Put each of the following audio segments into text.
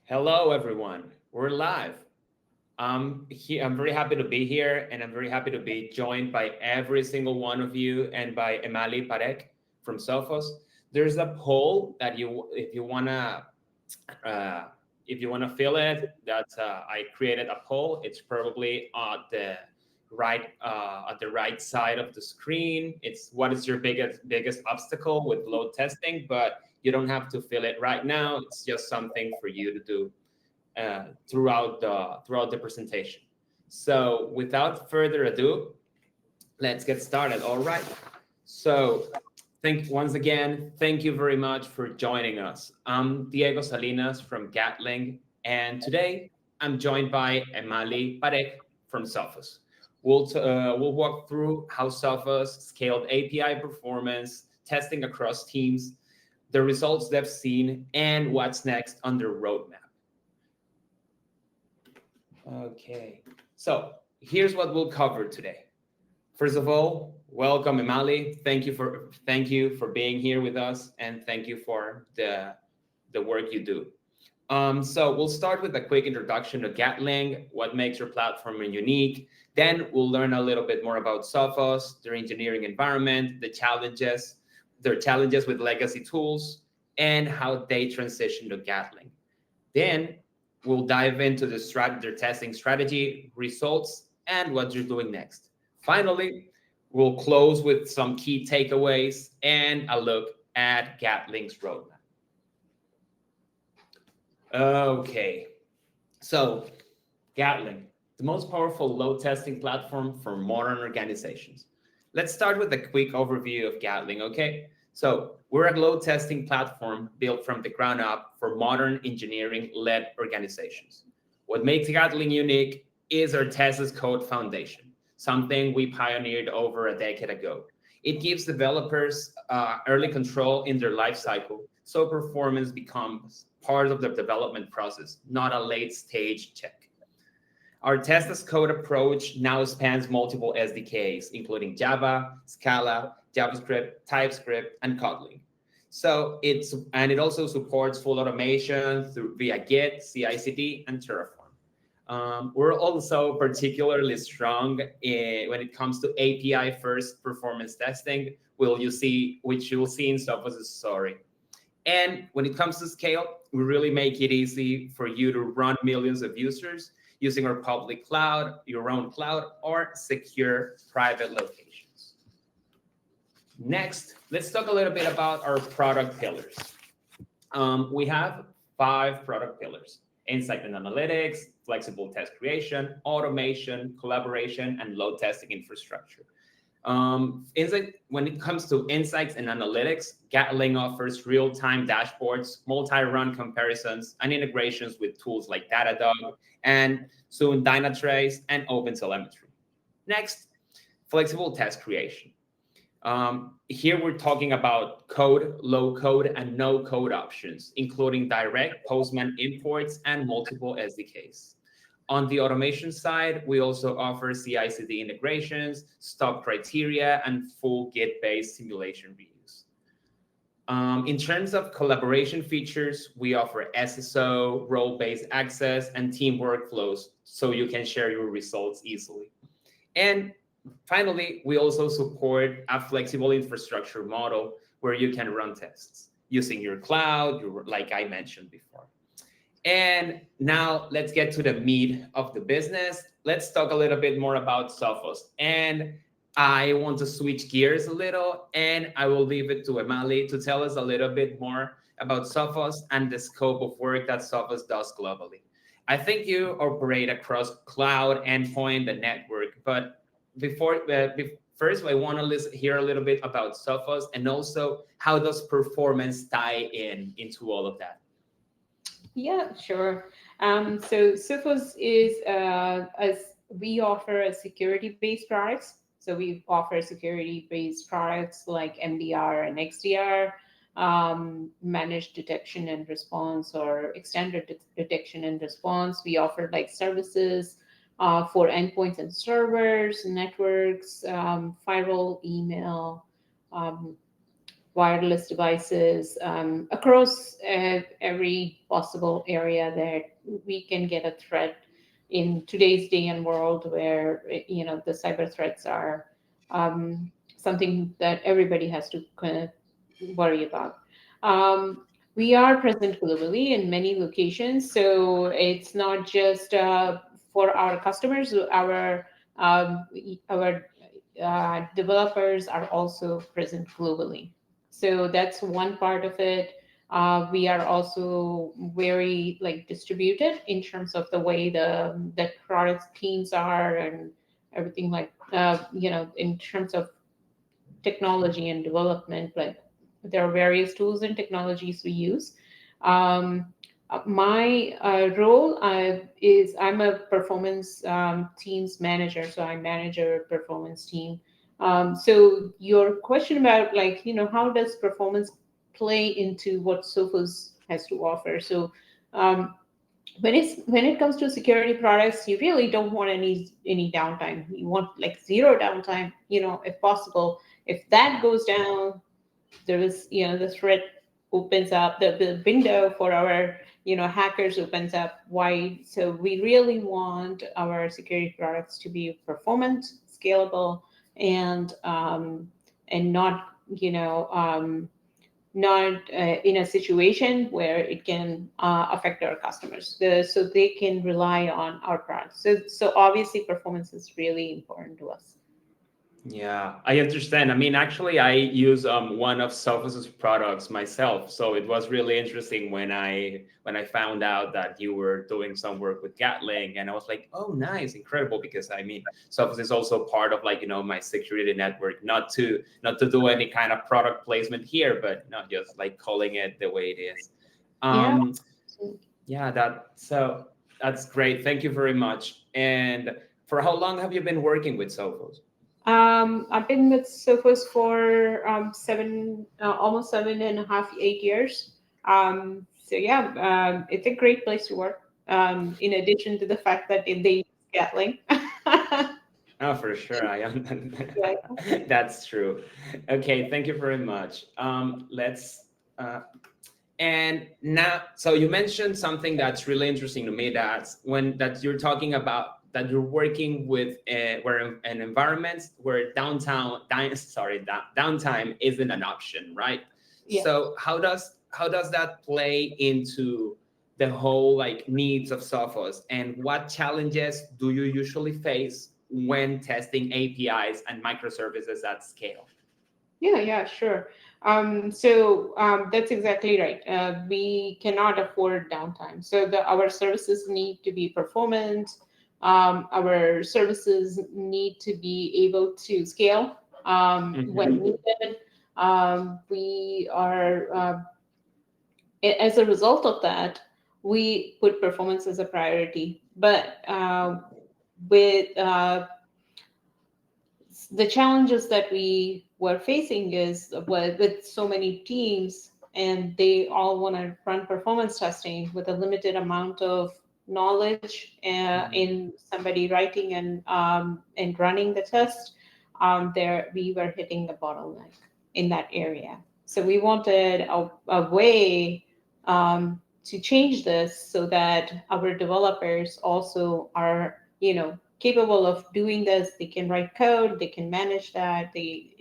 Hello, everyone. We're live. I'm very happy to be here, and I'm very happy to be joined by every single one of you and by Hemali Parekh from Sophos. There's a poll that uh, if you wanna fill it, that I created a poll. It's probably at the right side of the screen. It's what is your biggest obstacle with load testing, but you don't have to fill it right now. It's just something for you to do throughout the presentation. So without further ado, let's get started. All right. So thank you very much for joining us. I'm Diego Salinas from Gatling, and today I'm joined by Hemali Parekh from Sophos. We'll walk through how Sophos scaled API performance, testing across teams, the results they've seen, and what's next on their roadmap. Okay, so here's what we'll cover today. First of all, welcome, Emali. Thank you for being here with us, and thank you for the work you do. So we'll start with a quick introduction to Gatling, what makes your platform unique. Then we'll learn a little bit more about Sophos, their engineering environment, their challenges with legacy tools, and how they transition to Gatling. Then we'll dive into their testing strategy, results, and what you're doing next. Finally, we'll close with some key takeaways and a look at Gatling's roadmap. Okay, so Gatling, the most powerful load testing platform for modern organizations. Let's start with a quick overview of Gatling, okay? So, we're a load testing platform built from the ground up for modern engineering led organizations. What makes Gatling unique is our test as code foundation, something we pioneered over a decade ago. It gives developers early control in their lifecycle, so performance becomes part of the development process, not a late stage check. Our test as code approach now spans multiple SDKs, including Java, Scala, JavaScript, TypeScript, and Kotlin. It also supports full automation through via Git, CI/CD, and Terraform. We're also particularly strong when it comes to API first performance testing, which you'll see in Sophos' story. And when it comes to scale, we really make it easy for you to run millions of users using our public cloud, your own cloud, or secure private locations. Next, let's talk a little bit about our product pillars. We have 5 product pillars: insight and analytics, flexible test creation, automation, collaboration, and load testing infrastructure. When it comes to insights and analytics, Gatling offers real-time dashboards, multi-run comparisons, and integrations with tools like Datadog and soon Dynatrace and OpenTelemetry. Next, flexible test creation. Here we're talking about code, low code, and no code options, including direct Postman imports and multiple SDKs. On the automation side, we also offer CI/CD integrations, stop criteria, and full Git-based simulation reuse. In terms of collaboration features, we offer SSO, role-based access, and team workflows so you can share your results easily. And finally, we also support a flexible infrastructure model where you can run tests using your cloud, like I mentioned before. And now let's get to the meat of the business. Let's talk a little bit more about Sophos. And I want to switch gears a little, and I will leave it to Hemali to tell us a little bit more about Sophos and the scope of work that Sophos does globally. I think you operate across cloud, endpoint, and network, but first, I want to hear a little bit about Sophos and also how does performance tie into all of that. Yeah, sure. So Sophos is as we offer a security-based products. So we offer security-based products like MDR and XDR, managed detection and response, or extended detection and response. We offer like services for endpoints and servers, networks, firewall, email, um, wireless devices, across every possible area that we can get a threat in today's day and world, where the cyber threats are something that everybody has to kind of worry about. We are present globally in many locations, so it's not just for our customers. Our developers are also present globally. So that's one part of it. We are also very like distributed in terms of the way the product teams are, and everything, like in terms of technology and development. Like, there are various tools and technologies we use. Um, my role is I'm a performance teams manager, so I manage a performance team. So your question about, like, how does performance play into what Sophos has to offer? So um, when it comes to security products, you really don't want any downtime. You want like zero downtime, if possible. If that goes down, there is, the threat opens up, the window for our hackers opens up wide. So we really want our security products to be performant, scalable, and not in a situation where it can affect our customers, so they can rely on our products. So obviously performance is really important to us. Yeah, I understand. I mean, actually, I use one of Sophos's products myself, so it was really interesting when I found out that you were doing some work with Gatling, and I was like, oh, nice, incredible, because I mean, Sophos is also part of, like, my security network. Not to do any kind of product placement here, but not just like calling it the way it is. Yeah. Um, yeah, that's great. Thank you very much. And for how long have you been working with Sophos? I've been with Sophos for almost 7.5, 8 years. So yeah, it's a great place to work. In addition to the fact that they use Gatling. Oh, for sure. Yeah. That's true. Okay, thank you very much. Let's and now, so you mentioned something that's really interesting to me. That you're talking about that you're working with where an environment where downtime isn't an option, right? Yeah. So how does that play into the whole like needs of Sophos, and what challenges do you usually face when testing APIs and microservices at scale? Yeah, yeah, sure. So that's exactly right. We cannot afford downtime. So our services need to be performant. Our services need to be able to scale when Hmm. needed. We are, as a result of that, we put performance as a priority. But with the challenges that we were facing is with so many teams, and they all want to run performance testing with a limited amount of knowledge in somebody writing and running the test. There we were hitting the bottleneck in that area. So we wanted a way to change this so that our developers also are, capable of doing this. They can write code, they can manage that. We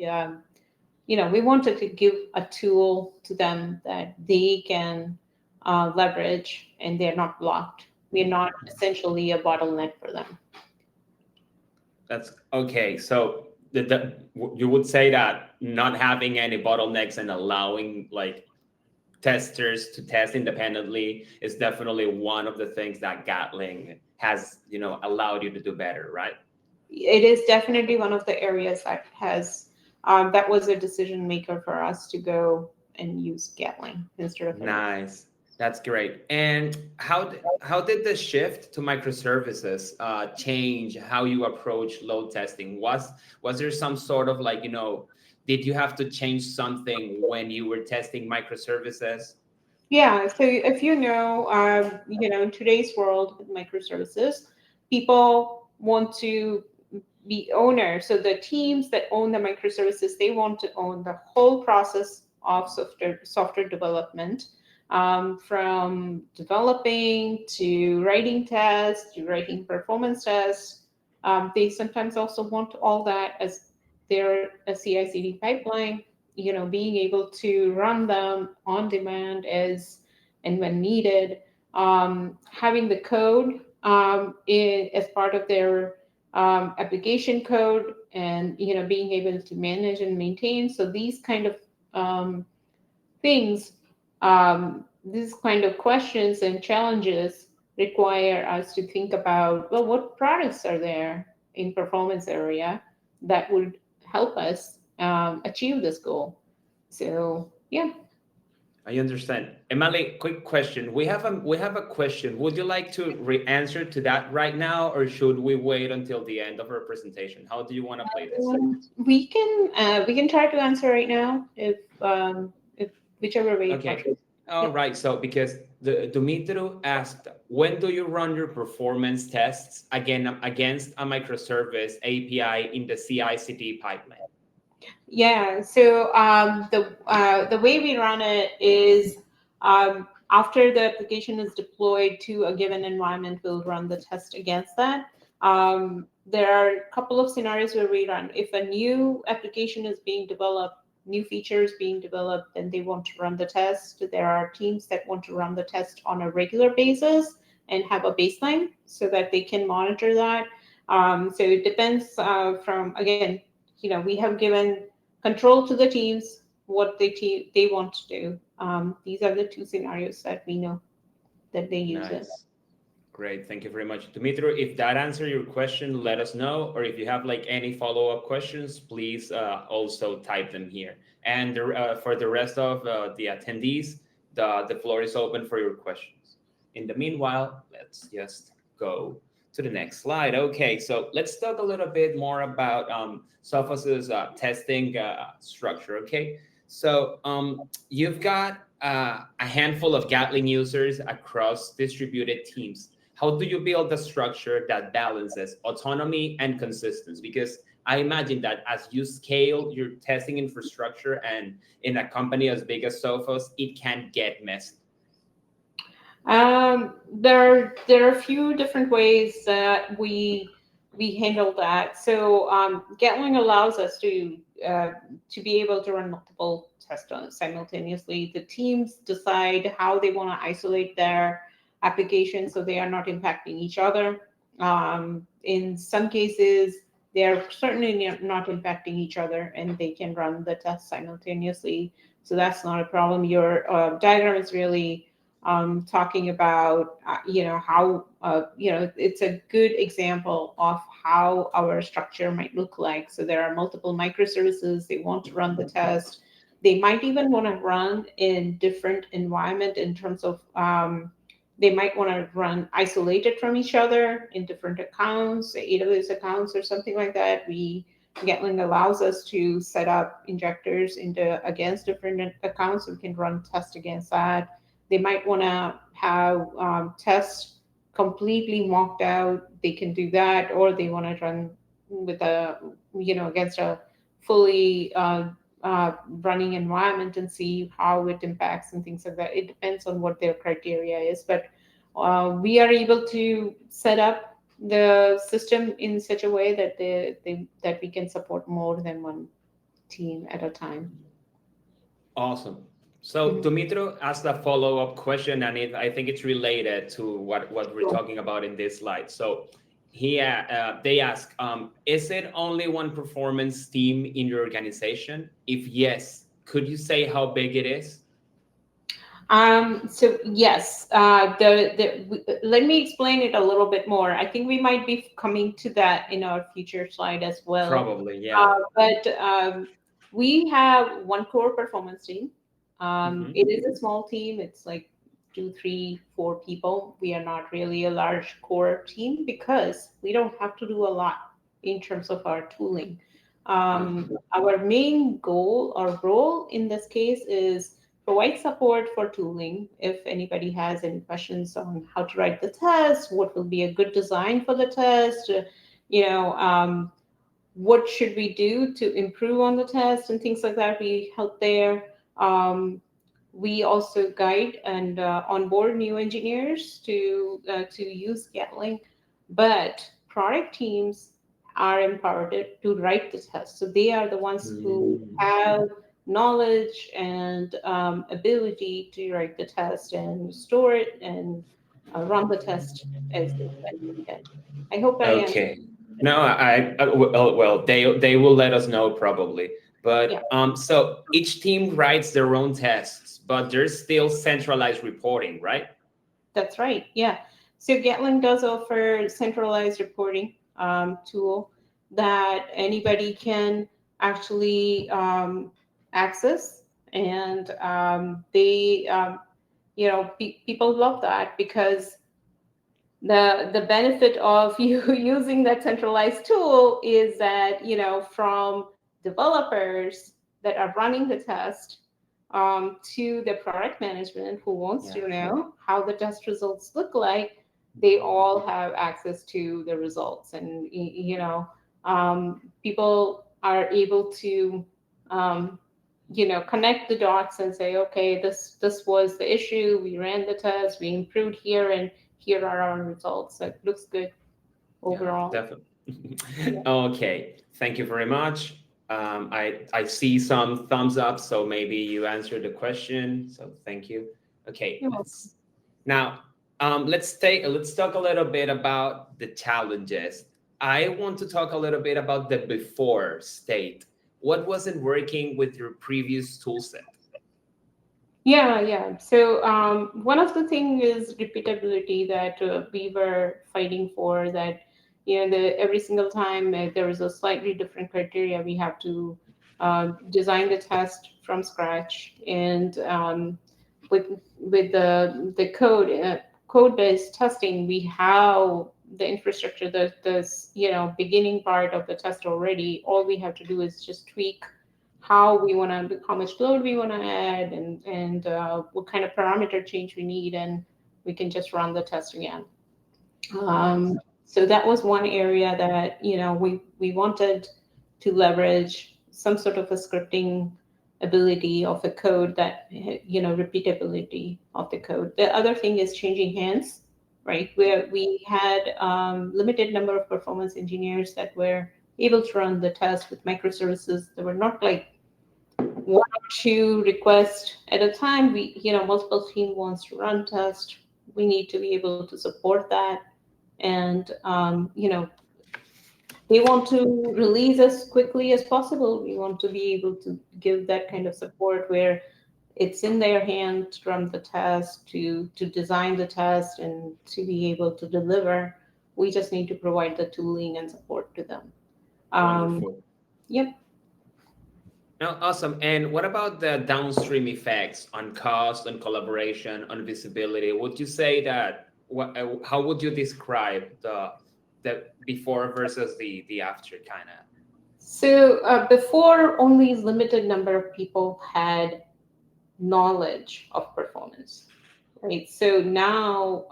wanted to give a tool to them that they can leverage, and they're not blocked. We're not essentially a bottleneck for them. That's okay. So you would say that not having any bottlenecks and allowing like testers to test independently is definitely one of the things that Gatling has, allowed you to do better, right? It is definitely one of the areas that was a decision maker for us to go and use Gatling instead of anything. Nice. That's great. And how did the shift to microservices change how you approach load testing? Was there some sort of like, did you have to change something when you were testing microservices? Yeah, so if in today's world with microservices, people want to be owners. So the teams that own the microservices, they want to own the whole process of software development, from developing to writing tests to writing performance tests. They sometimes also want all that as their CI/CD pipeline. Being able to run them on demand as and when needed, having the code as part of their application code, and being able to manage and maintain. So these kind of things, these kind of questions and challenges require us to think about, well, what products are there in performance area that would help us achieve this goal. So yeah. I understand. Emily, quick question. We have a question. Would you like to answer to that right now, or should we wait until the end of our presentation? How do you want to play this? We can try to answer right now, if whichever way it Okay. works. All Yep. right. So because the Dumitru asked, when do you run your performance tests against a microservice API in the CI/CD pipeline? Yeah. So the way we run it is, after the application is deployed to a given environment, we'll run the test against that. There are a couple of scenarios where we run. If a new application is being developed, new features being developed, then they want to run the test. There are teams that want to run the test on a regular basis and have a baseline so that they can monitor that. So it depends, from, again, we have given control to the teams what they want to do. These are the two scenarios that we know that they use it. Nice. Great. Thank you very much. Dimitri, if that answered your question, let us know. Or if you have like any follow-up questions, please also type them here. And for the rest of the attendees, the floor is open for your questions. In the meanwhile, let's just go to the next slide. Okay, so let's talk a little bit more about Sophos's testing structure. Okay, so you've got a handful of Gatling users across distributed teams. How do you build a structure that balances autonomy and consistency? Because I imagine that as you scale your testing infrastructure, and in a company as big as Sophos, it can get messy. There are a few different ways that we handle that. So Gatling allows us to be able to run multiple tests simultaneously. The teams decide how they want to isolate their application so they are not impacting each other. In some cases, they are certainly not impacting each other, and they can run the test simultaneously. So that's not a problem. Your diagram is really talking about how it's a good example of how our structure might look like. So there are multiple microservices. They want to run the test. They might even want to run in different environment in terms of they might want to run isolated from each other in different accounts, AWS accounts or something like that. Gatling allows us to set up injectors against different accounts, so we can run tests against that. They might want to have tests completely mocked out. They can do that, or they want to run with against a fully running environment and see how it impacts and things like that. It depends on what their criteria is, but we are able to set up the system in such a way that that we can support more than one team at a time. Awesome. So Mhm. Dumitru asked a follow-up question, and I think it's related to what we're Sure. talking about in this slide. So they ask, is it only one performance team in your organization? If yes, could you say how big it is? So yes, let me explain it a little bit more. I think we might be coming to that in our future slide as well. Probably, yeah. But we have one core performance team. Hmm. It is a small team. It's like 2, 3, 4 people. We are not really a large core team because we don't have to do a lot in terms of our tooling. Our main goal or role in this case is provide support for tooling. If anybody has any questions on how to write the test, what will be a good design for the test, you know, what should we do to improve on the test and things like that, we help there. Um, we also guide and onboard new engineers to use Gatling, but product teams are empowered to write the test. So they are the ones who Mm. have knowledge and ability to write the test and store it and run the test as needed. I hope I answered. Okay. No, well, they will let us know probably. Yeah, But so each team writes their own tests, but there's still centralized reporting, right? that's right. Yeah. So Gatling does offer centralized reporting tool that anybody can actually access, and people love that because the benefit of you using that centralized tool is that from developers that are running the test to the product management who wants Yeah. to know how the test results look like, they all have access to the results, and people are able to connect the dots and say, okay, this was the issue, we ran the test, we improved here, and here are our results. So it looks good Yeah, overall. definitely. Yeah. Okay, thank you very much. I see some thumbs up, so maybe you answered the question. So thank you. Okay, You're welcome. let's talk a little bit about the challenges. I want to talk a little bit about the before state. What wasn't working with your previous tool set? Yeah. So one of the thing is repeatability that we were fighting for. That every single time there is a slightly different criteria, we have to design the test from scratch, and with the code based testing, we have the infrastructure, the beginning part of the test already. All we have to do is just tweak how much load we want to add, and what kind of parameter change we need, and we can just run the test again. Nice. So that was one area that we wanted to leverage some sort of a scripting ability of the code, that repeatability of the code. The other thing is changing hands, right? Where we had limited number of performance engineers that were able to run the test with microservices. They were not like one or two requests at a time. Multiple team wants to run test. We need to be able to support that, and they want to release as quickly as possible. We want to be able to give that kind of support where it's in their hand to run the test, to design the test, and to be able to deliver. We just need to provide the tooling and support to them. Um, Wonderful. yep. No, awesome. And what about the downstream effects on cost, on collaboration, on visibility? Would you say that how would you describe the before versus the after kind of? So before, only limited number of people had knowledge of performance, right? So now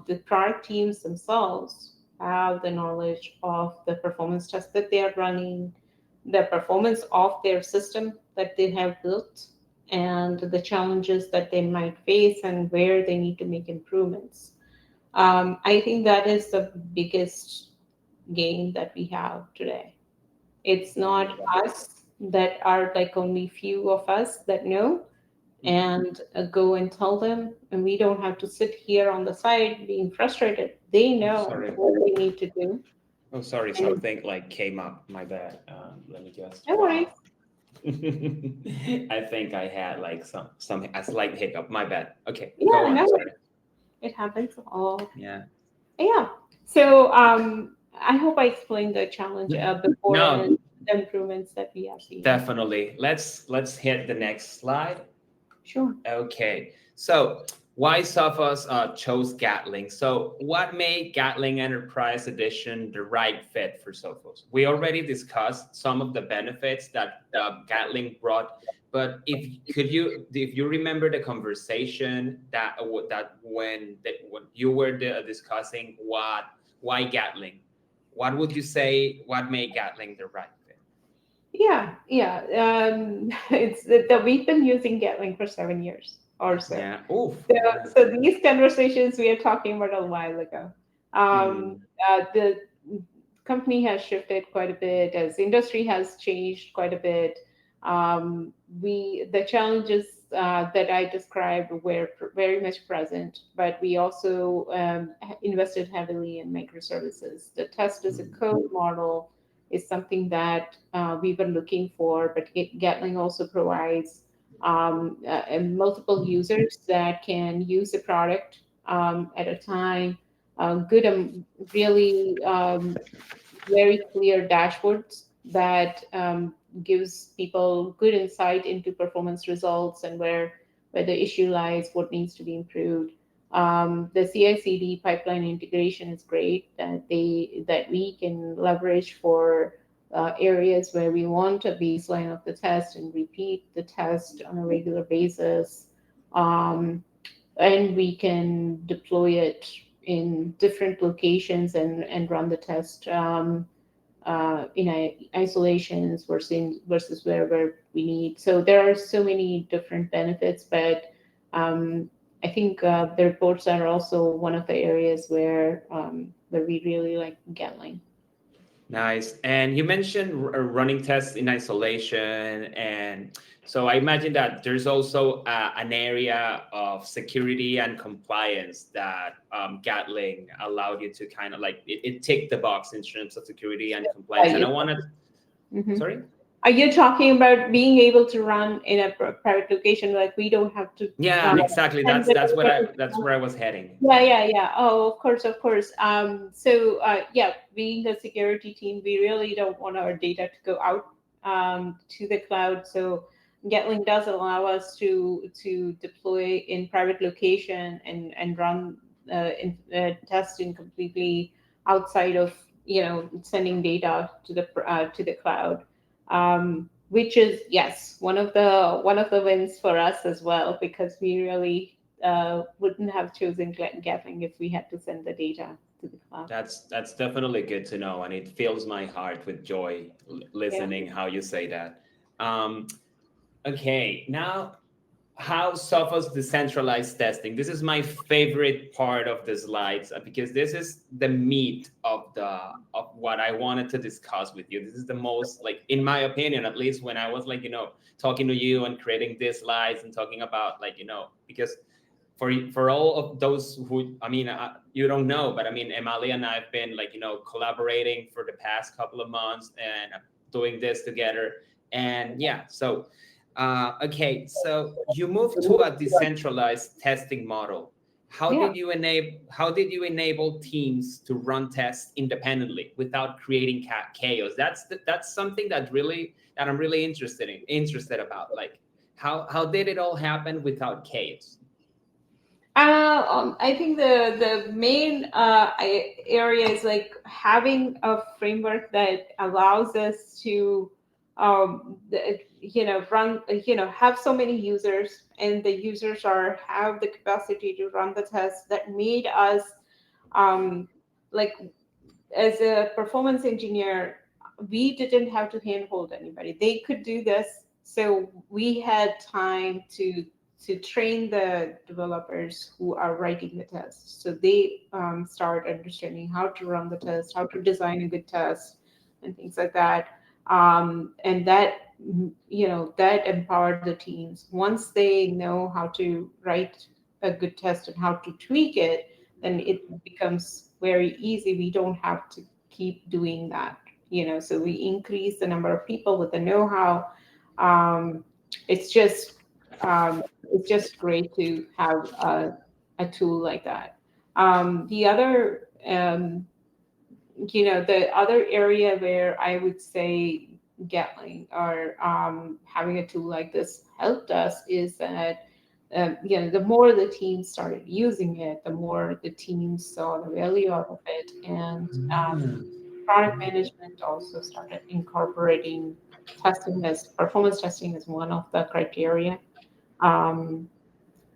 the product teams themselves have the knowledge of the performance test that they are running, the performance of their system that they have built, and the challenges that they might face and where they need to make improvements. I think that is the biggest gain that we have today. It's not Wonderful. us that are like only few of us that know Mhm. and go and tell them, and we don't have to sit here on the side being frustrated. They Oh, know sorry. what they need to do. Oh, sorry. And Something like came up. My bad. Let me just. no worries. Wow. I think I had like some a slight hiccup. My bad. Okay, go Yeah, on. no Sorry. worries. It happens all. Yeah. Yeah. So I hope I explained the challenge before and No, the improvements that we are seeing. definitely. Let's hit the next slide. Sure. Okay, so why Sophos chose Gatling? So what made Gatling Enterprise Edition the right fit for Sophos? We already discussed some of the benefits that Gatling brought, but if you remember the conversation when you were discussing why Gatling, what would you say? What made Gatling the right fit? Yeah. It's that we've been using Gatling for 7 years or so. Yeah. Oof. So, Yeah. so these conversations we are talking about a while ago. Mm, The company has shifted quite a bit as industry has changed quite a bit. The challenges that I described were very much present, but we also invested heavily in microservices. The test as a mm, code model is something that we were looking for, but Gatling also provides and multiple users that can use the product at a time. Good, really very clear dashboards that gives people good insight into performance results and where the issue lies, what needs to be improved. The CI/CD pipeline integration is great that we can leverage for areas where we want a baseline of the test and repeat the test on a regular basis. Um, and we can deploy it in different locations and run the test in isolations versus wherever we need. So there are so many different benefits, but I think the reports are also one of the areas where we really like Gatling. nice. And you mentioned running tests in isolation, and so I imagine that there's also an area of security and compliance that Gatling allowed you to kind of like it ticked the box in terms of security and Are compliance. And you, I want to, mhm. sorry. Are you talking about being able to run in a private location, like we don't have to Yeah, exactly. send That's the that's what data I that's to. where I was heading. Yeah. Oh, of course, of course. Yeah, being a security team, we really don't want our data to go out to the cloud. So Gatling does allow us to deploy in private location and run testing completely outside of sending data to the cloud. Which is, yes, one of the wins for us as well, because we really wouldn't have chosen Gatling if we had to send the data to the cloud. That's definitely good to know, and it fills my heart with joy Yeah. listening how you say that. Um, okay, now how Sophos decentralized testing. This is my favorite part of the slides because this is the meat of what I wanted to discuss with you. This is the most, like, in my opinion, at least when I was like, talking to you and creating these slides and talking about, like, because for all of those who, I mean, you don't know, but I mean, Emali and I have been, like, collaborating for the past couple of months and doing this together. And yeah, so okay, so you moved to a decentralized testing model. Yeah. How did you enable teams to run tests independently without creating chaos? That's something that I'm really interested about. Like, how did it all happen without chaos? I think the main area is like having a framework that allows us to, run, have so many users, and the users are have the capacity to run the tests that made us, um, like as a performance engineer, we didn't have to handhold anybody. They could do this. So we had time to train the developers who are writing the tests. So they start understanding how to run the test, how to design a good test, and things like that. And that empowered the teams. Once they know how to write a good test and how to tweak it, then it becomes very easy. We don't have to keep doing that. So we increase the number of people with the know-how. um, it's just it's just great to have a tool like that. The other area where I would say Gatling or having a tool like this helped us is that the more the team started using it, the more the team saw the value out of it, and product management also started incorporating performance testing as one of the criteria. Um,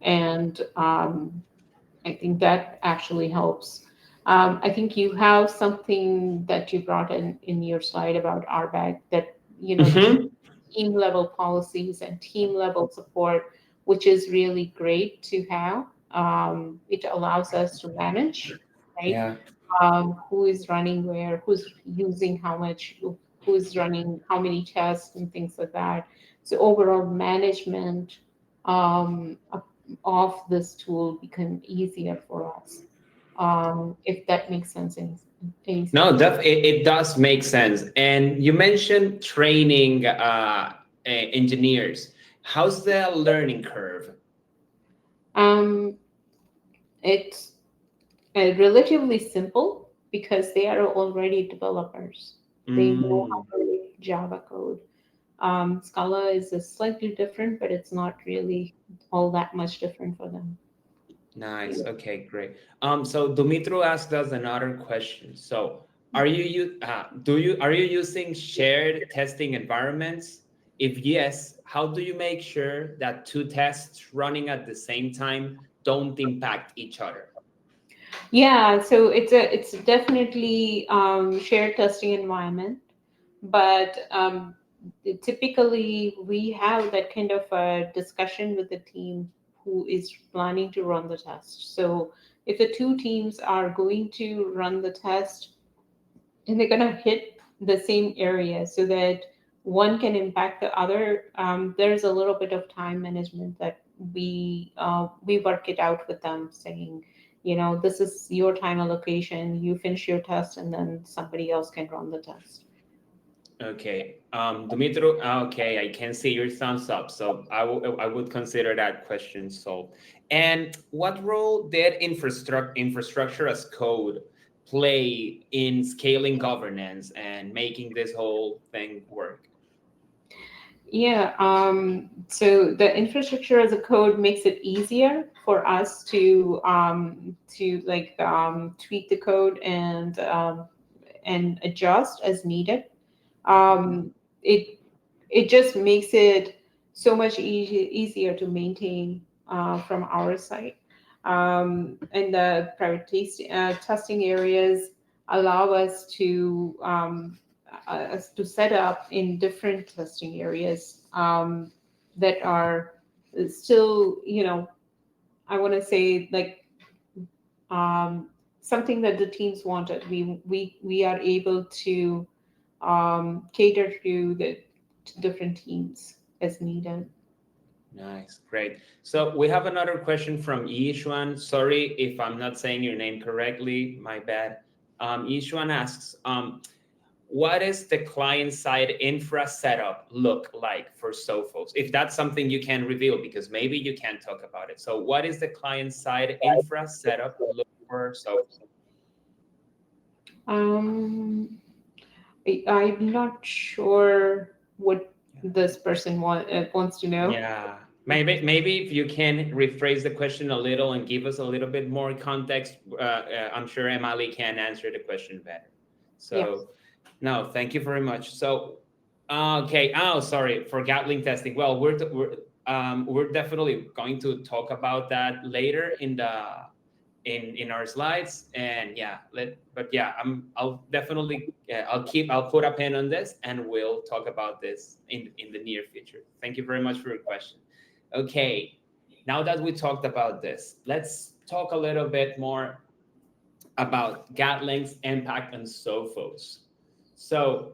and I think that actually helps. I think you have something that you brought in your slide about RBAC that Mm-hmm. team level policies and team level support, which is really great to have. It allows us to manage, right? Yeah. Who is running where, who's using how much, who's running how many tests, and things like that. So overall management of this tool become easier for us. If that makes sense in any No, sense. it does make sense. And you mentioned training engineers. How's the learning curve? Um, it's relatively simple because they are already developers. They know how Mm, to write Java code. Scala is a slightly different, but it's not really all that much different for them. nice. Okay, great. So Dumitru asked us another question. So, are you using shared testing environments? If yes, how do you make sure that two tests running at the same time don't impact each other? Yeah, so it's definitely shared testing environment, but typically we have that kind of a discussion with the team who is planning to run the test. So if the two teams are going to run the test and they're going to hit the same area so that one can impact the other, there's a little bit of time management that we work it out with them, saying, this is your time allocation, you finish your test and then somebody else can run the test. Okay, Dumitru, okay, I can see your thumbs up, so I would consider that question solved. And what role did infrastructure as code play in scaling governance and making this whole thing work? Yeah, so the infrastructure as a code makes it easier for us to like tweak the code and adjust as needed. Um, it it just makes it so much easier to maintain from our side. And the private testing areas allow us to set up in different testing areas that are still, I want to say like um, something that the teams wanted. We are able to cater to different teams as needed. Nice, great. So we have another question from Yishuan. Sorry if I'm not saying your name correctly, my bad. Yishuan asks, what is the client side infra setup look like for Sophos? If that's something you can reveal, because maybe you can't talk about it. So, what is the client side infra setup look for Sophos? Um, I'm not sure what this person wants to know. Yeah, maybe if you can rephrase the question a little and give us a little bit more context, I'm sure Emily can answer the question better. Yeah. So, no, thank you very much. So, okay. Oh, sorry for Gatling testing. Well, we're definitely going to talk about that later in the in our slides. And yeah, but yeah, I'll definitely I'll put a pin on this and we'll talk about this in the near future. Thank you very much for your question. Okay, now that we talked about this, let's talk a little bit more about Gatling's impact on Sophos. So,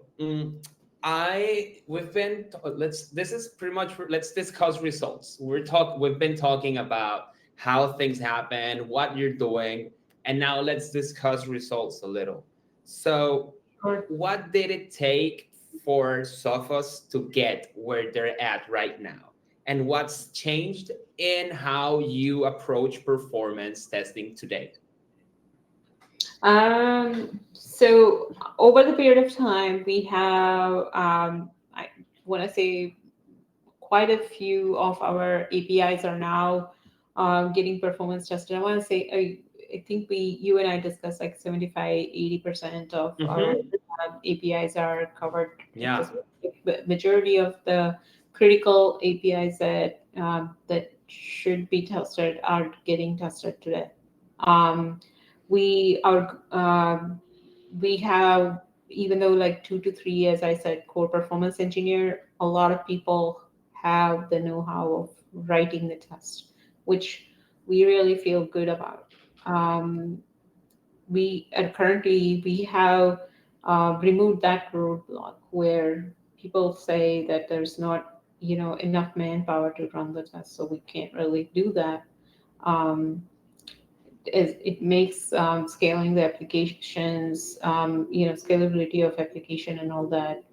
I we've been let's this is pretty much let's discuss results. We've been talking about how things happen, what you're doing, and now let's discuss results a little. So, Sure. what did it take for Sophos to get where they're at right now? And what's changed in how you approach performance testing today? So over the period of time, we have, I want to say, quite a few of our APIs are now getting performance tested. I want to say, I think you and I discussed like 75, 80% of our Mm-hmm. APIs are covered at this Yeah. point. But majority of the critical APIs that should be tested are getting tested today. Um, we are we have even though like 2 to 3 years, I said core performance engineer, a lot of people have the know-how of writing the test, which we really feel good about. Um, we currently we have removed that roadblock where people say that there's not enough manpower to run the test, so we can't really do that. Um, it makes scaling the applications, scalability of application and all that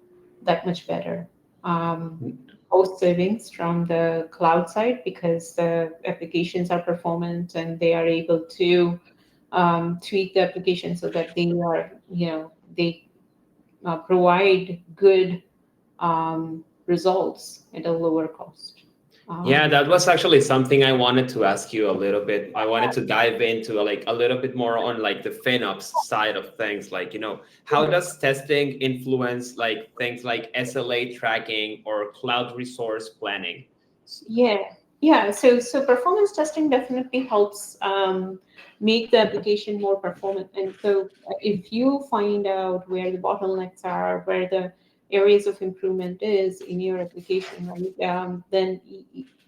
much better. Um, Cost savings from the cloud side because the applications are performant and they are able to tweak the application so that they provide good results at a lower cost. Yeah, Um, that was actually something I wanted to ask you a little bit. I wanted to dive into like a little bit more on like the FinOps side of things. Like, how does testing influence like things like SLA tracking or cloud resource planning? Yeah, yeah. So performance testing definitely helps make the application more performant. And so if you find out where the bottlenecks are, where the areas of improvement is in your application, right, then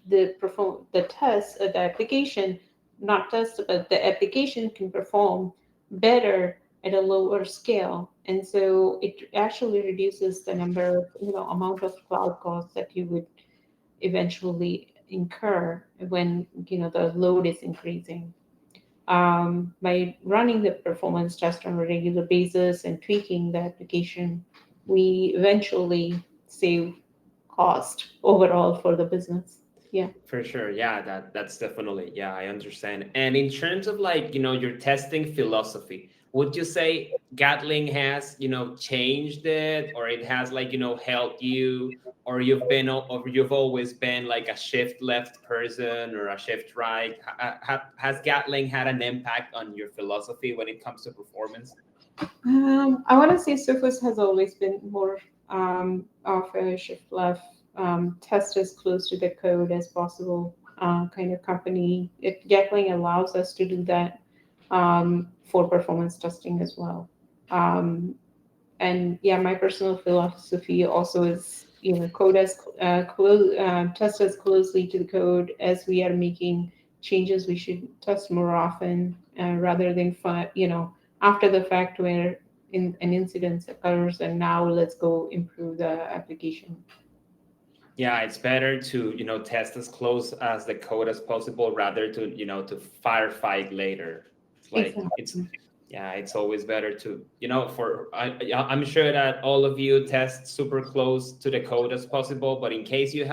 the test, the application, not test, but the application can perform better at a lower scale. And so it actually reduces the number of, amount of cloud costs that you would eventually incur when the load is increasing. By running the performance test on a regular basis and tweaking the application, we eventually save cost overall for the business. Yeah. For sure. Yeah, that's definitely, yeah, I understand. And in terms of like, your testing philosophy, would you say Gatling has, changed it, or it has like, helped you, or you've always been like a shift left person or a shift right? Has Gatling had an impact on your philosophy when it comes to performance? I want to say Sophos has always been more of a shift left, test as close to the code as possible kind of company. Gatling allows us to do that for performance testing as well. Um, and yeah, my personal philosophy also is, code as test as closely to the code as we are making changes. We should test more often rather than after the fact where an incident occurs and now let's go improve the application. Yeah, it's better to, test as close as the code as possible rather to, to firefight later. It's like it's Exactly. yeah, it's always better to, I'm sure that all of you test super close to the code as possible, but in case you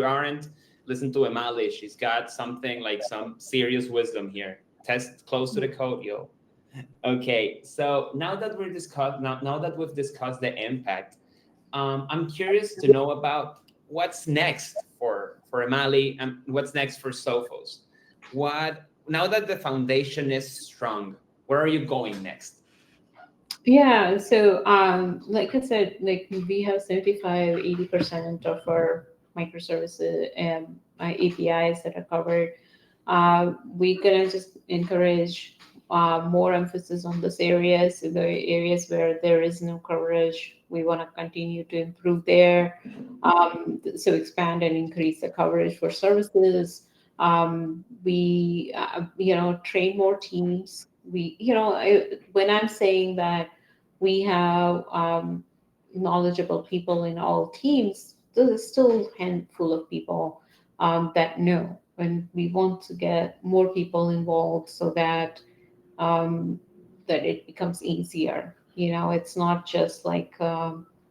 aren't, listen to Hemali. She's got something like some serious wisdom here. Test close to the code, yo. Okay, so now that we've discussed the impact, I'm curious to know about what's next for Emali and what's next for Sophos. What Now that the foundation is strong, where are you going next? Yeah, so like I said, like we have 75-80% of our microservices and APIs that are covered. We're gonna just encourage more emphasis on those areas, the areas where there is no coverage. We want to continue to improve there. So expand and increase the coverage for services. We train more teams. When I'm saying that we have knowledgeable people in all teams, there's still a handful of people that know. And we want to get more people involved so that that it becomes easier. It's not just like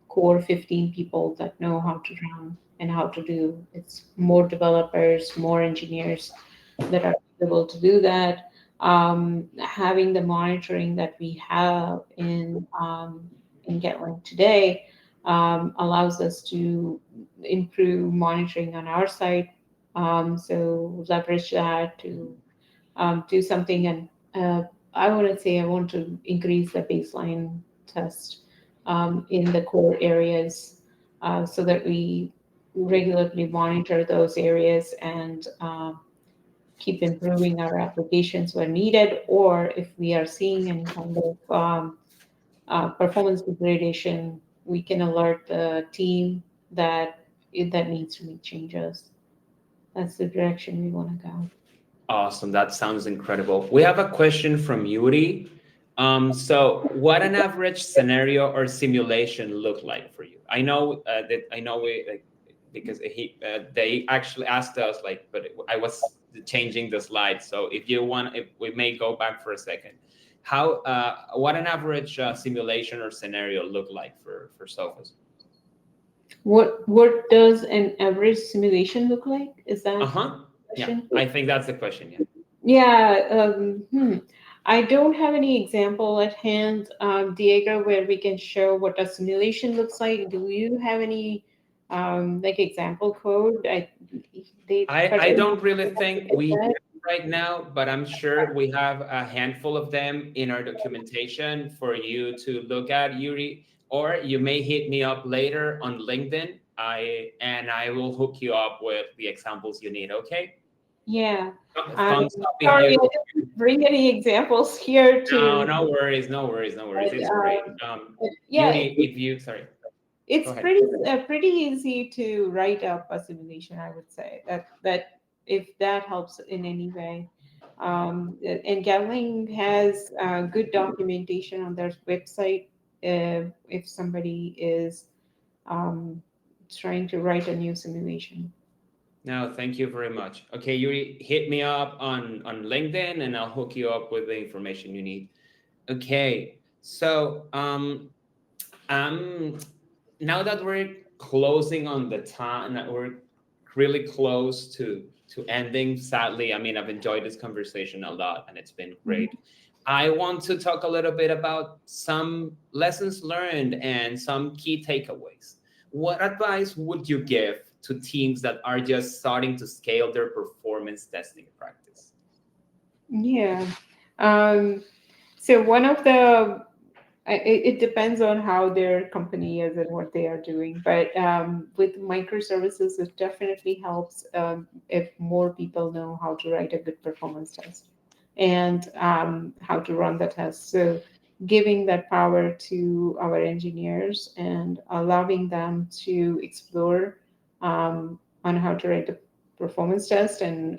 core 15 people that know how to run and how to do. It's more developers, more engineers that are able to do that. Having the monitoring that we have in Gatling today allows us to improve monitoring on our side. So leverage that to do something. And I want to say I want to increase the baseline test in the core areas so that we regularly monitor those areas and keep improving our applications when needed, or if we are seeing any kind of performance degradation, we can alert the team that that needs to make changes. That's the direction we want to go. Awesome. That sounds incredible. We have a question from Yuri. So what an average scenario or simulation look like for you? I know we like, because they actually asked us like, but I was changing the slide. So if you want, if we may go back for a second, how what an average simulation or scenario look like for Sophos? What does an average simulation look like? Is that Uh-huh. the Yeah, question? I think that's the question. Yeah. Yeah, I don't have any example at hand, Diego, where we can show what a simulation looks like. Do you have any like example code? They I probably don't really think we that. have right now, but I'm sure we have a handful of them in our documentation for you to look at, Yuri. Or you may hit me up later on LinkedIn. I will hook you up with the examples you need. Okay. Yeah. Thumbs up if Sorry, you. I didn't bring any examples here No, to. no worries, no worries, no worries. But, It's great. yeah, Yuri, if you sorry, go it's ahead. pretty easy to write up a simulation. I would say that if that helps in any way. And Gatling has good documentation on their website if somebody is um, trying to write a new simulation. No, thank you very much. Okay, Yuri, hit me up on LinkedIn and I'll hook you up with the information you need. Okay, so um, now that we're closing on the time, that we're really close to ending. Sadly, I mean, I've enjoyed this conversation a lot, and it's been Mhm. great. I want to talk a little bit about some lessons learned and some key takeaways. What advice would you give to teams that are just starting to scale their performance testing practice? Yeah. Um, so one of the it depends on how their company is and what they are doing. But with microservices, it definitely helps if more people know how to write a good performance test and how to run the test. So giving that power to our engineers and allowing them to explore on how to write the performance test and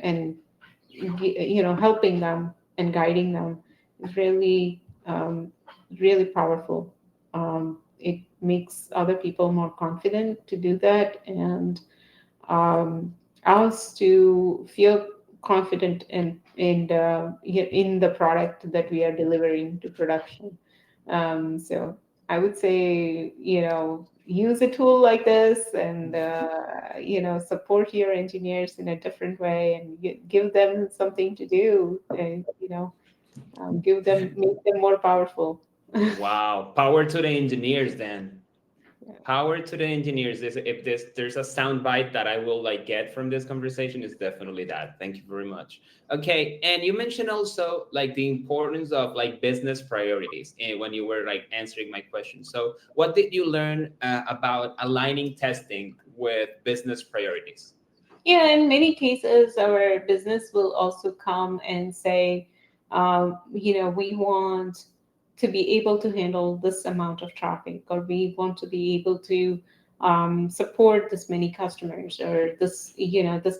helping them and guiding them is really really powerful. It makes other people more confident to do that, and us to feel confident in the product that we are delivering to production. So I would say, use a tool like this and, support your engineers in a different way and give them something to do and, make them more powerful. Wow, power to the engineers then. Power to the engineers. If there's a sound bite that I will like get from this conversation, is definitely that. Thank you very much. Okay, and you mentioned also like the importance of like business priorities when you were like answering my question. So what did you learn about aligning testing with business priorities? Yeah, in many cases, our business will also come and say, we want to be able to handle this amount of traffic, or we want to be able to support this many customers, or this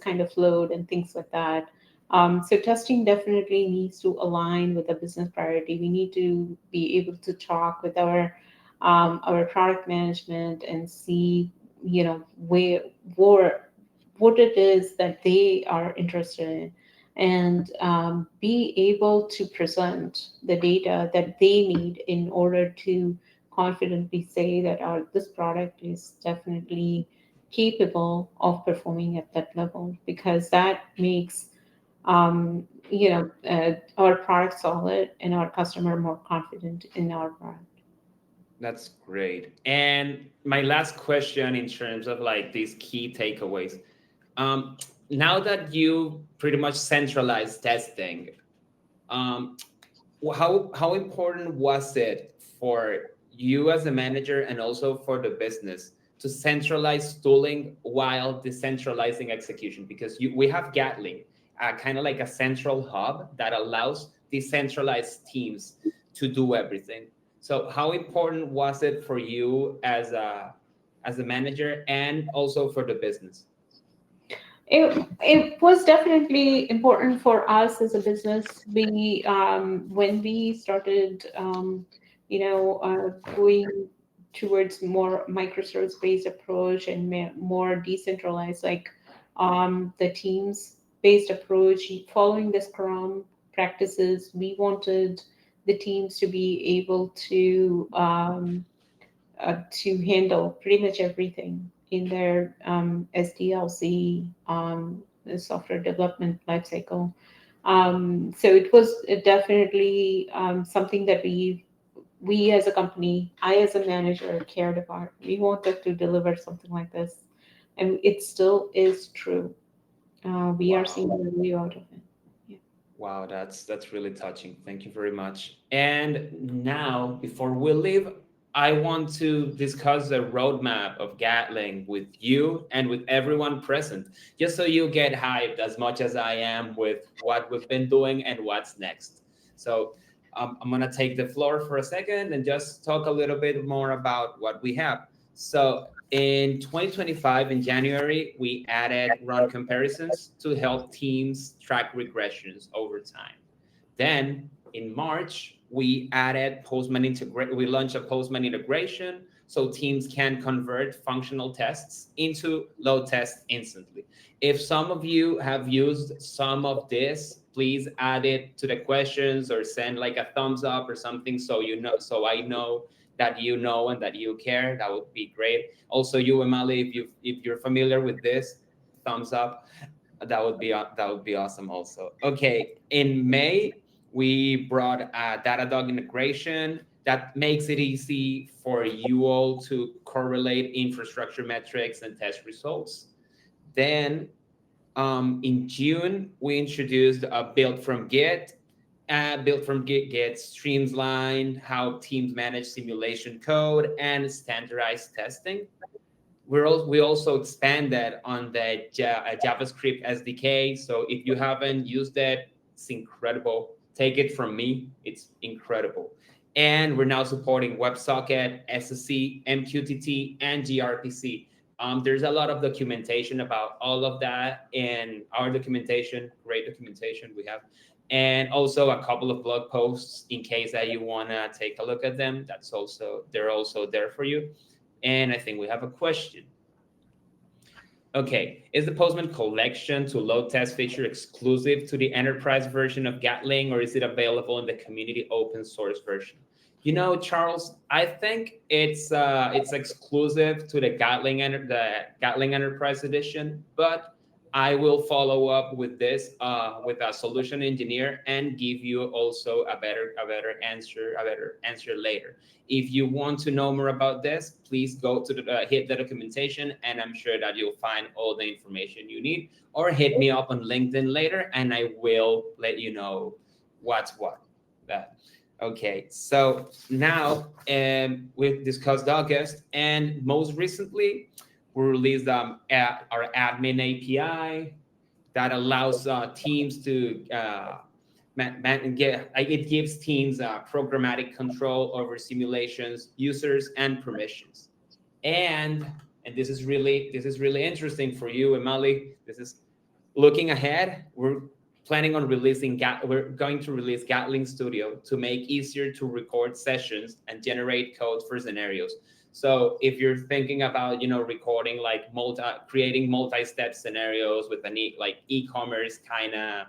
kind of load and things like that. So testing definitely needs to align with the business priority. We need to be able to talk with our product management and see, where what it is that they are interested in and be able to present the data that they need in order to confidently say that this product is definitely capable of performing at that level, because that makes our product solid and our customer more confident in our product. That's great. And my last question in terms of like these key takeaways. Um, Now that you pretty much centralized testing, um, how important was it for you as a manager and also for the business to centralize tooling while decentralizing execution? Because we have Gatling, kind of like a central hub that allows decentralized teams to do everything. So how important was it for you as a manager and also for the business? It was definitely important for us as a business. We when we started, going towards more microservice based approach and more decentralized, like the teams based approach, following the Scrum practices. We wanted the teams to be able to handle pretty much everything in their SDLC, the software development lifecycle. So it was definitely something that we as a company, I as a manager cared about. We wanted to deliver something like this, and it still is true. We are seeing Wow. the value out of it. Yeah. Wow, that's really touching. Thank you very much. And now, before we leave, I want to discuss the roadmap of Gatling with you and with everyone present, just so you get hyped as much as I am with what we've been doing and what's next. So I'm gonna take the floor for a second and just talk a little bit more about what we have. So in 2025, in January, we added run comparisons to help teams track regressions over time. Then in March, we added Postman integrate. We launched a Postman integration so teams can convert functional tests into load tests instantly. If some of you have used some of this, please add it to the questions or send like a thumbs up or something so you know, so I know that you know and that you care. That would be great. Also, you, Emily, if you're familiar with this, thumbs up. That would be awesome. Also, okay. In May, we brought a Datadog integration that makes it easy for you all to correlate infrastructure metrics and test results. Then in June, we introduced a build from Git. Built from Git gets streamlined how teams manage simulation code and standardized testing. We also expanded on the JavaScript SDK. So if you haven't used it, it's incredible. Take it from me, it's incredible. And we're now supporting WebSocket, SSC, MQTT, and gRPC. There's a lot of documentation about all of that in our documentation, great documentation we have. And also a couple of blog posts in case that you want to take a look at them. They're also there for you. And I think we have a question. Okay, is the Postman collection to load test feature exclusive to the enterprise version of Gatling, or is it available in the community open source version? You know, Charles, I think it's exclusive to the Gatling Enterprise Edition, but I will follow up with this with a solution engineer and give you also a better answer later. If you want to know more about this, please go to hit the documentation, and I'm sure that you'll find all the information you need. Or hit me up on LinkedIn later, and I will let you know what's what. That okay. So now we've discussed August, and most recently we released our admin API that allows teams to it gives teams programmatic control over simulations, users, and permissions. And this is really interesting for you, Emily. This is looking ahead. We're going to release Gatling Studio to make easier to record sessions and generate code for scenarios. So if you're thinking about, recording like creating multi-step scenarios with like e-commerce kind of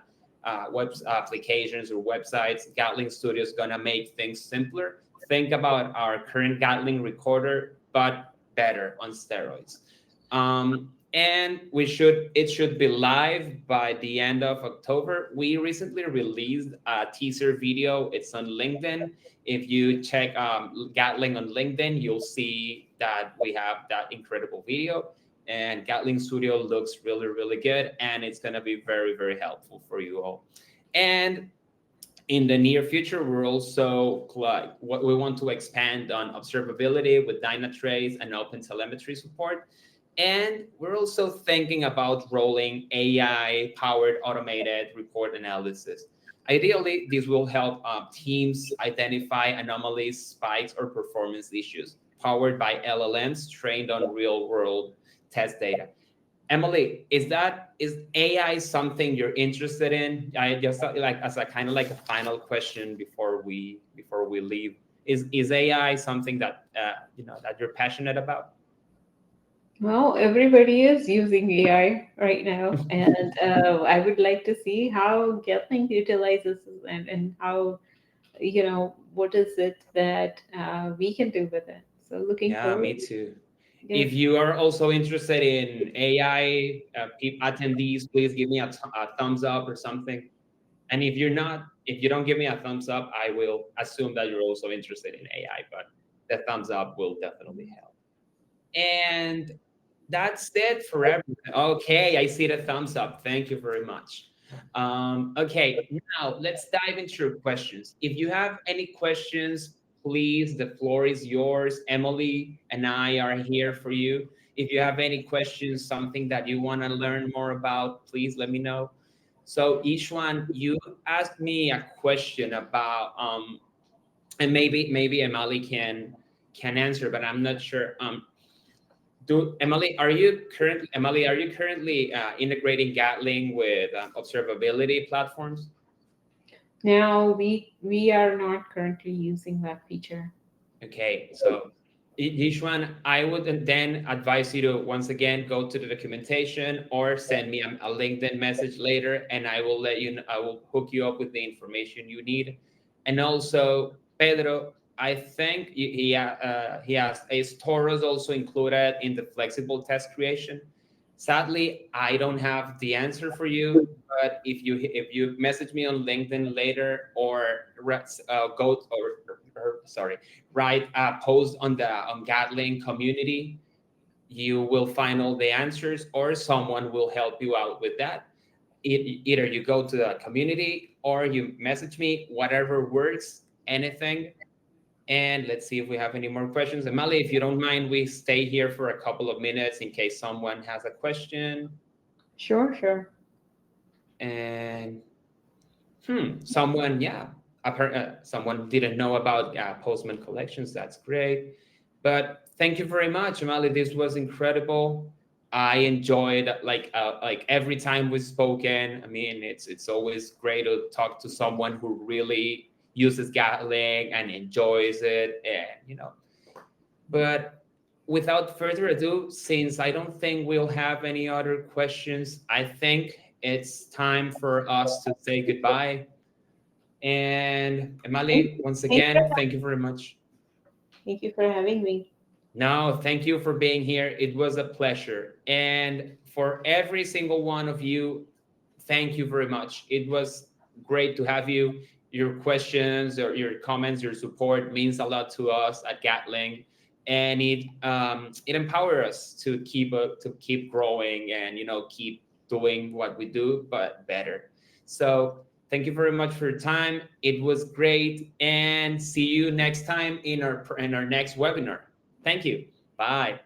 web applications or websites, Gatling Studio is gonna make things simpler. Think about our current Gatling recorder, but better on steroids. And it should be live by the end of October. We recently released a teaser video. It's on LinkedIn. If you check Gatling on LinkedIn, you'll see that we have that incredible video. And Gatling Studio looks really, really good, and it's going to be very, very helpful for you all. And in the near future, we're also what we want to expand on observability with Dynatrace and OpenTelemetry support. And we're also thinking about rolling AI-powered automated report analysis. Ideally, this will help teams identify anomalies, spikes, or performance issues powered by LLMs trained on real world test data. Emily, is AI something you're interested in? I just thought, like, as a kind of like a final question before we leave. Is AI something that that you're passionate about? Well, everybody is using AI right now, and I would like to see how Gatling utilizes it, and how, what is it that we can do with it. So looking Yeah, me forward. too. Yeah. If you are also interested in AI, attendees, please give me a thumbs up or something. And if you don't give me a thumbs up, I will assume that you're also interested in AI, but the thumbs up will definitely help. And that's it for everything. Okay, I see the thumbs up. Thank you very much. Okay, now let's dive into your questions. If you have any questions, please, the floor is yours. Emily and I are here for you. If you have any questions, something that you want to learn more about, please let me know. So, Ishwan, you asked me a question about and maybe Emily can answer, but I'm not sure. Do Emily, are you currently integrating Gatling with observability platforms? Now we are not currently using that feature. Okay, so Yishwan, I would then advise you to once again go to the documentation or send me a LinkedIn message later, and I will let you know, I will hook you up with the information you need. And also, Pedro, I think he has is Toros also included in the flexible test creation. Sadly, I don't have the answer for you, but if you message me on LinkedIn later or go or sorry, write a post on the Gatling community, you will find all the answers, or someone will help you out with that. Either you go to the community or you message me, whatever works, anything. And let's see if we have any more questions. Amali, if you don't mind, we stay here for a couple of minutes in case someone has a question. Sure, sure. And someone, yeah, someone didn't know about Postman collections. That's great. But thank you very much, Amali. This was incredible. I enjoyed like every time we've spoken. I mean, it's always great to talk to someone who really uses Gatling and enjoys it, and But without further ado, since I don't think we'll have any other questions, I think it's time for us to say goodbye. And Emali, once Thank again, thank you very much. thank you for having me. No, thank you for being here. It was a pleasure. And for every single one of you, thank you very much. It was great to have you. Your questions or your comments, your support means a lot to us at Gatling, and it empowers us to keep growing and keep doing what we do, but better. So thank you very much for your time. It was great, and see you next time in our next webinar. Thank you. Bye.